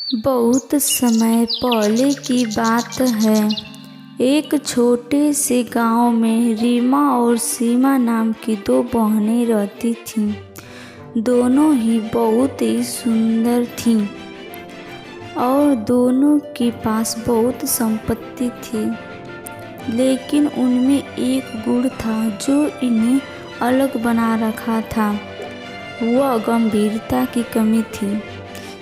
बहुत समय पहले की बात है। एक छोटे से गांव में रीमा और सीमा नाम की दो बहनें रहती थीं। दोनों ही बहुत ही सुंदर थीं और दोनों के पास बहुत संपत्ति थी। लेकिन उनमें एक गुण था जो इन्हें अलग बना रखा था, वह गंभीरता की कमी थी।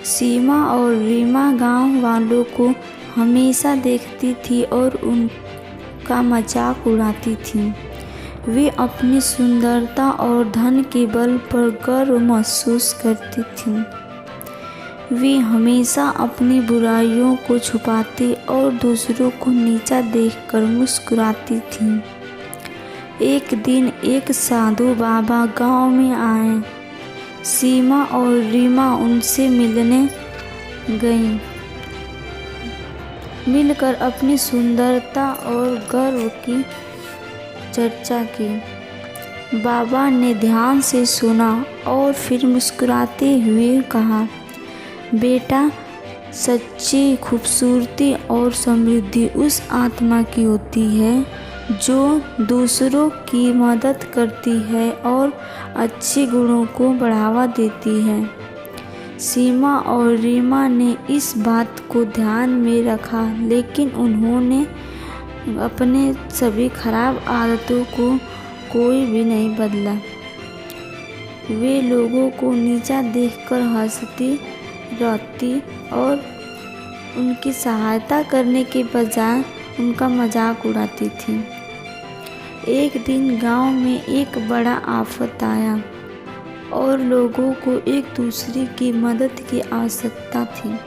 सीमा और रीमा गांव वालों को हमेशा देखती थी और उनका मजाक उड़ाती थी। वे अपनी सुंदरता और धन के बल पर गर्व महसूस करती थीं। वे हमेशा अपनी बुराइयों को छुपाती और दूसरों को नीचा देखकर मुस्कुराती थीं। एक दिन एक साधु बाबा गांव में आए। सीमा और रीमा उनसे मिलने गईं। मिलकर अपनी सुंदरता और गर्व की चर्चा की। बाबा ने ध्यान से सुना और फिर मुस्कुराते हुए कहा, बेटा, सच्ची खूबसूरती और समृद्धि उस आत्मा की होती है जो दूसरों की मदद करती है और अच्छे गुणों को बढ़ावा देती है। सीमा और रीमा ने इस बात को ध्यान में रखा, लेकिन उन्होंने अपने सभी खराब आदतों को कोई भी नहीं बदला। वे लोगों को नीचा देखकर हंसती रहती और उनकी सहायता करने के बजाय उनका मजाक उड़ाती थी। एक दिन गांव में एक बड़ा आफत आया और लोगों को एक दूसरे की मदद की आवश्यकता थी।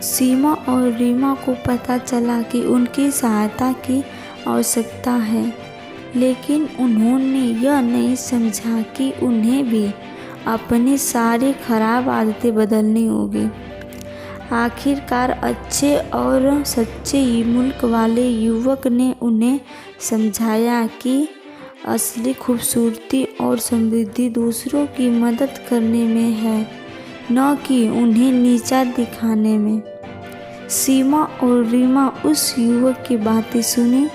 सीमा और रीमा को पता चला कि उनकी सहायता की आवश्यकता है, लेकिन उन्होंने यह नहीं समझा कि उन्हें भी अपनी सारी खराब आदतें बदलनी होगी। आखिरकार अच्छे और सच्चे मुल्क वाले युवक ने उन्हें समझाया कि असली खूबसूरती और समृद्धि दूसरों की मदद करने में है, न कि उन्हें नीचा दिखाने में। सीमा और रीमा उस युवक की बातें सुनी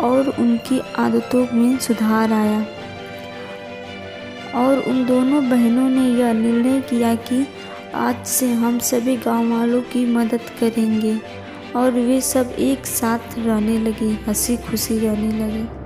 और उनकी आदतों में सुधार आया और उन दोनों बहनों ने यह निर्णय किया कि आज से हम सभी गांव वालों की मदद करेंगे और वे सब एक साथ रहने लगी, हंसी खुशी रहने लगे।